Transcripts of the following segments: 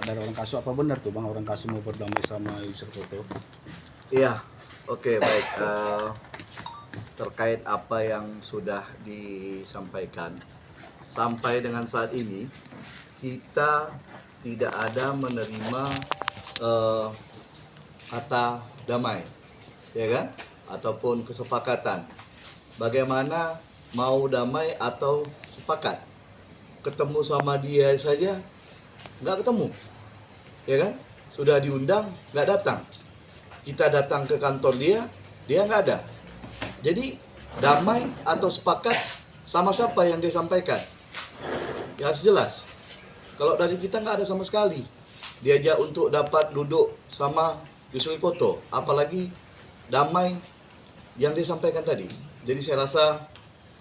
dari orang Kasu, apa benar tuh Bang orang Kasu mau berdamai sama Yusril Koto? Iya, oke, baik. Terkait apa yang sudah disampaikan, sampai dengan saat ini kita tidak ada menerima kata damai, ya kan? Ataupun kesepakatan. Bagaimana mau damai atau sepakat? Ketemu sama dia saja nggak ketemu, ya kan? Sudah diundang nggak datang. Kita datang ke kantor dia nggak ada. Jadi damai atau sepakat sama siapa yang dia sampaikan? Ya harus jelas. Kalau dari kita nggak ada sama sekali. Diajak untuk dapat duduk sama Yusril Koto, apalagi damai yang dia sampaikan tadi. Jadi saya rasa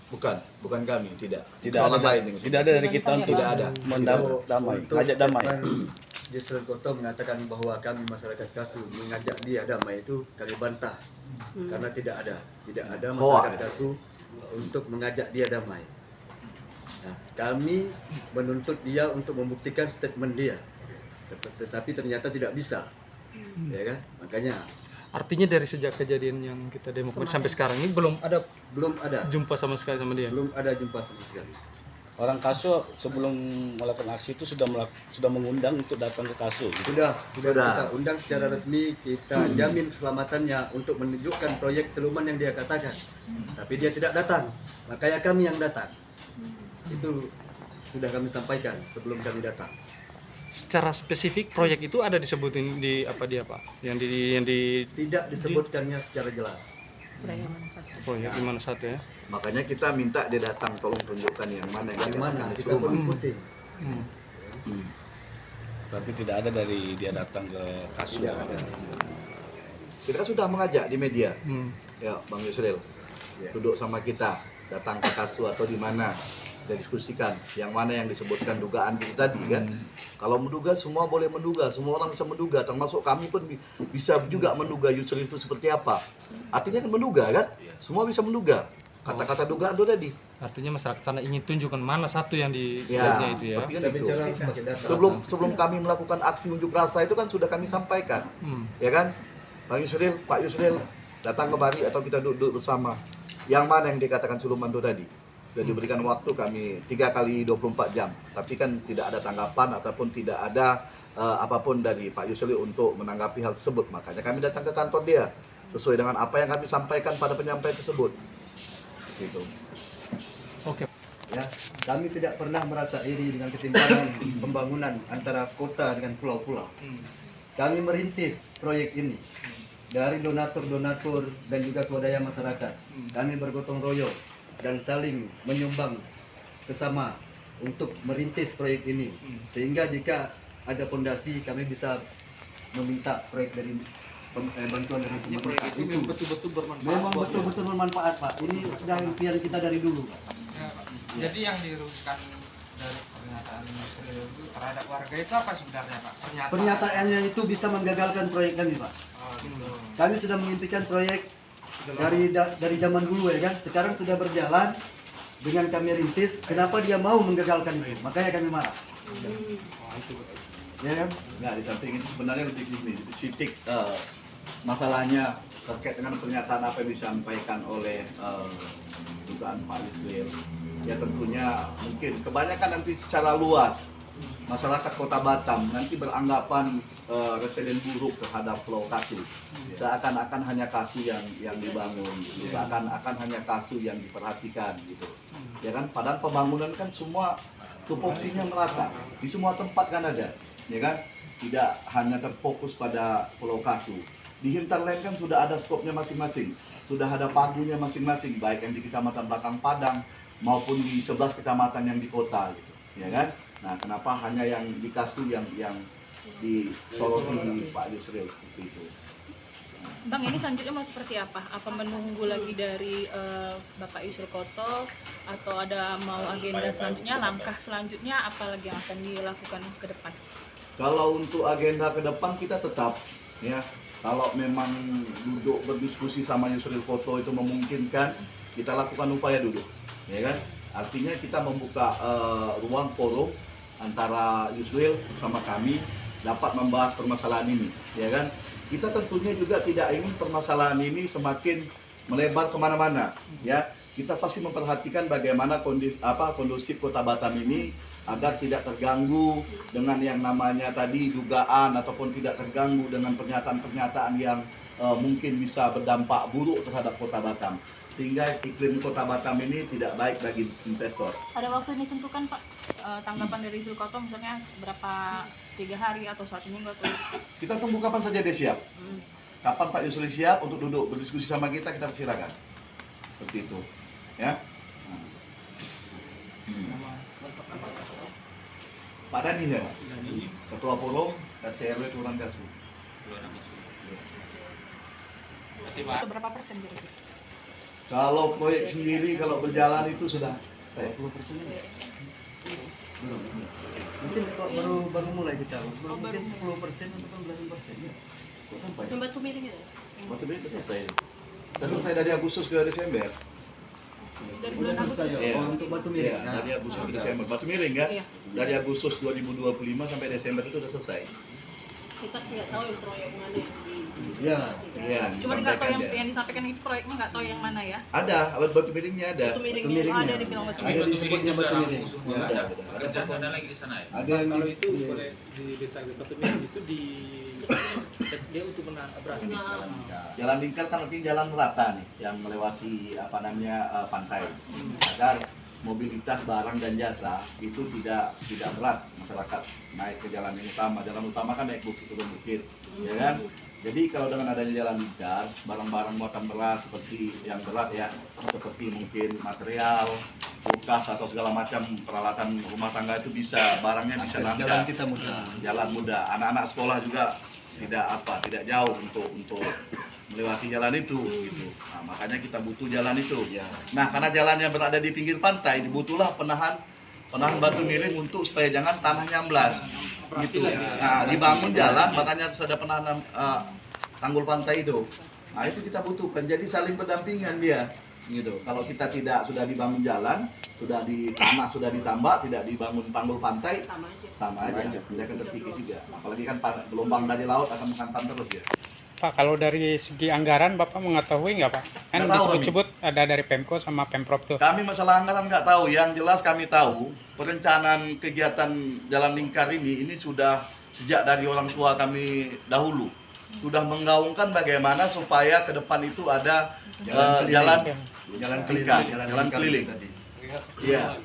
bukan kami, tidak Tidak ada dari kita untuk Tidak ada. damai, Untuk ngajak damai. statement Yusril Koto mengatakan bahwa kami masyarakat Kasu mengajak dia damai, itu kami bantah karena tidak ada masyarakat Kasu untuk mengajak dia damai. Nah, kami menuntut dia untuk membuktikan statement dia, tetapi ternyata tidak bisa, ya kan? Makanya Artinya dari sejak kejadian yang kita demo sampai sekarang ini belum ada jumpa sama sekali sama dia. belum ada jumpa sama sekali. Orang Kasu sebelum melakukan aksi itu sudah mengundang untuk datang ke Kasu. Gitu. Sudah Sudah. kita undang secara resmi, kita jamin keselamatannya untuk menunjukkan proyek siluman yang dia katakan. Tapi dia tidak datang, makanya kami yang datang. Itu sudah kami sampaikan sebelum kami datang. Secara spesifik proyek itu ada disebutin di apa dia Pak? Yang di Tidak disebutkannya secara jelas. proyek di mana satu ya? Makanya kita minta dia datang, tolong tunjukkan yang mana yang Yang dia mana? katakan Kita pun pusing. Tapi tidak ada dari dia datang ke Kasu. Tidak ada. Kita sudah mengajak di media, Hmm. ya Bang Yusril, Ya. duduk sama kita, datang ke Kasu atau di mana, kita diskusikan yang mana yang disebutkan dugaan itu tadi kan. Kalau menduga semua boleh menduga, semua orang bisa menduga, termasuk kami pun bisa juga menduga Yusril itu seperti apa. Artinya kan menduga kan, semua bisa menduga. Kata-kata dugaan itu tadi. Artinya masyarakat sana ingin tunjukkan mana satu yang di Ya, sebenarnya itu ya. tapi kan Kita itu. bicara sebagai data. Sebelum kami melakukan aksi unjuk rasa itu kan sudah kami sampaikan, ya kan, Bang Yusril, Pak Yusril datang kemari atau kita duduk bersama. Yang mana yang dikatakan siluman itu tadi? Sudah diberikan waktu kami 3 kali 24 jam, tapi kan tidak ada tanggapan ataupun tidak ada apapun dari Pak Yusril untuk menanggapi hal tersebut. Makanya kami datang ke kantor dia sesuai dengan apa yang kami sampaikan pada penyampaian tersebut. Gitu. Oke. Ya, kami tidak pernah merasa iri dengan ketimpangan pembangunan antara kota dengan pulau-pulau. Kami merintis proyek ini dari donatur-donatur dan juga swadaya masyarakat. Kami bergotong royong dan saling menyumbang sesama untuk merintis proyek ini. Sehingga jika ada fondasi, kami bisa meminta proyek dari bantuan dari pemerintah. Itu betul-betul bermanfaat. memang betul-betul bermanfaat, Pak. Ini sudah impian kita dari dulu, Pak. Ya, Pak. Jadi yang dirugikan dari pernyataan Yusril itu terhadap warga itu apa sebenarnya Pak? Pernyataannya itu bisa menggagalkan proyek kami, Pak. Oh, gitu. Kami sudah mengimpikan proyek dari zaman dulu, ya kan. Sekarang sudah berjalan dengan kami rintis. Kenapa dia mau menggagalkan itu? Makanya kami marah. Ya kan? Nggak, di samping itu sebenarnya lebih gini, titik masalahnya terkait dengan pernyataan apa yang disampaikan oleh dugaan Pak Yusril. Ya tentunya mungkin kebanyakan nanti secara luas masyarakat Kota Batam nanti beranggapan residen buruk terhadap Pulau Kasu. Seakan-akan hanya Kasu yang dibangun, seakan-akan hanya Kasu yang diperhatikan gitu. Ya kan, padahal pembangunan kan semua tupoksinya merata, di semua tempat kan ada, ya kan? Tidak hanya terfokus pada Pulau Kasu. Di hinterland kan sudah ada skopnya masing-masing, sudah ada pagunya masing-masing, baik yang di Kecamatan Belakang Padang maupun di 11 kecamatan yang di kota, gitu, ya kan? Nah, kenapa hanya yang di Kasu yang disoroti Pak Yusril seperti itu? Bang, ini selanjutnya mau seperti apa? Apa menunggu lagi dari Bapak Yusril Koto atau ada mau agenda selanjutnya, langkah selanjutnya apa lagi yang akan dilakukan ke depan? Kalau untuk agenda ke depan kita tetap, ya, kalau memang duduk berdiskusi sama Yusril Koto itu memungkinkan, kita lakukan upaya duduk, ya kan? Artinya kita membuka ruang forum antara Yusril sama kami dapat membahas permasalahan ini, ya kan? Kita tentunya juga tidak ingin permasalahan ini semakin melebar kemana-mana, ya. Kita pasti memperhatikan bagaimana kondusif Kota Batam ini agar tidak terganggu dengan yang namanya tadi dugaan ataupun tidak terganggu dengan pernyataan-pernyataan yang mungkin bisa berdampak buruk terhadap Kota Batam, sehingga iklim Kota Batam ini tidak baik bagi investor. Ada waktu yang ditentukan Pak, tanggapan dari Sulkoto misalnya berapa, 3 hari atau 1 minggu atau? Kita tunggu kapan saja dia siap. Kapan Pak Yusril siap untuk duduk berdiskusi sama kita persilakan. Seperti itu, ya. Pak Dani ya, Ketua Forum RT/RW Kelurahan Kasu. Itu berapa persen kira-kira? Kalau proyek sendiri kalau berjalan itu sudah 20% belum. Mungkin baru mulai bicara. Mungkin 10% atau 15% ya. kok sampai. Batu miring itu? Batu miring itu selesai. Sudah selesai dari Agustus ke Desember. Dari Udah bulan Agustus? selesai ya? Iya. Oh, untuk batu miring. Iya, dari Agustus ke Desember. Batu miring kan? Iya. Dari Agustus 2025 sampai Desember itu sudah selesai. Kita nggak tahu yang proyek mana. Ya. Iya, Cuma nggak tahu disampaikan dia. yang disampaikan itu proyeknya nggak tahu yang mana ya? Ada, batu miringnya ada. Batu miringnya. miringnya. Oh, ada dibilang batu Ada miring. disebutnya batu miring. Ya. Ada lagi di sana ya? Ada yang Kalau itu boleh di desa Batu Miring itu di dia untuk beras. Jalan Lingkar kan nanti jalan rata nih yang melewati pantai agar mobilitas barang dan jasa itu tidak berat masyarakat naik ke jalan yang utama. Jalan utama kan naik bukit turun bukit, ya kan? Jadi kalau dengan adanya jalan Lingkar, barang-barang muatan berat seperti yang berat ya, seperti mungkin material, kulkas atau segala macam peralatan rumah tangga itu bisa barangnya bisa Akses lancar. jalan kita mudah. Jalan mudah. Anak-anak sekolah juga tidak jauh untuk melewati jalan itu gitu. Nah, makanya kita butuh jalan itu. Ya. Nah, karena jalannya berada di pinggir pantai, dibutuhlah penahan batu miring untuk supaya jangan tanahnya amblas. Gitu. Nah, dibangun jalan, makanya harus ada penahan tanggul pantai itu. Nah, itu kita butuhkan. Jadi saling berdampingan dia. Gitu. Kalau kita sudah dibangun jalan, tanah sudah ditambah, tidak dibangun tanggul pantai, sama aja, tidak akan terkikis juga. Apalagi kan gelombang dari laut akan menghantam terus ya. Pak, kalau dari segi anggaran Bapak mengetahui nggak Pak? Kan Nggak tahu disebut-sebut ada dari Pemko sama Pemprov tuh. Kami masalah anggaran nggak tahu, yang jelas kami tahu perencanaan kegiatan Jalan Lingkar ini sudah sejak dari orang tua kami dahulu. Sudah menggaungkan bagaimana supaya ke depan itu ada jalan keliling. tadi. Iya.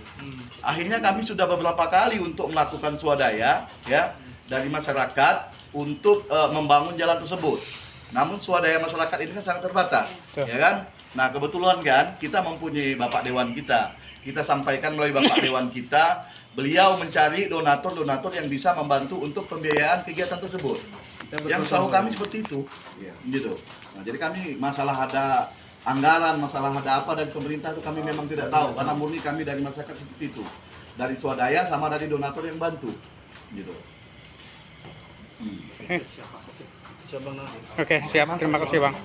Akhirnya kami sudah beberapa kali untuk melakukan swadaya ya dari masyarakat untuk membangun jalan tersebut. Namun swadaya masyarakat ini kan sangat terbatas, Betul. ya kan? Nah, kebetulan kan kita mempunyai Bapak Dewan kita. Kita sampaikan melalui Bapak Dewan kita, beliau mencari donatur-donatur yang bisa membantu untuk pembiayaan kegiatan tersebut. Yang tahu kami seperti itu. Iya. Gitu. Nah, jadi kami masalah ada anggaran, masalah ada apa dari pemerintah itu kami memang tidak tahu karena murni kami dari masyarakat seperti itu. Dari swadaya sama dari donatur yang bantu. Gitu. Oke, siap. Terima kasih Bang.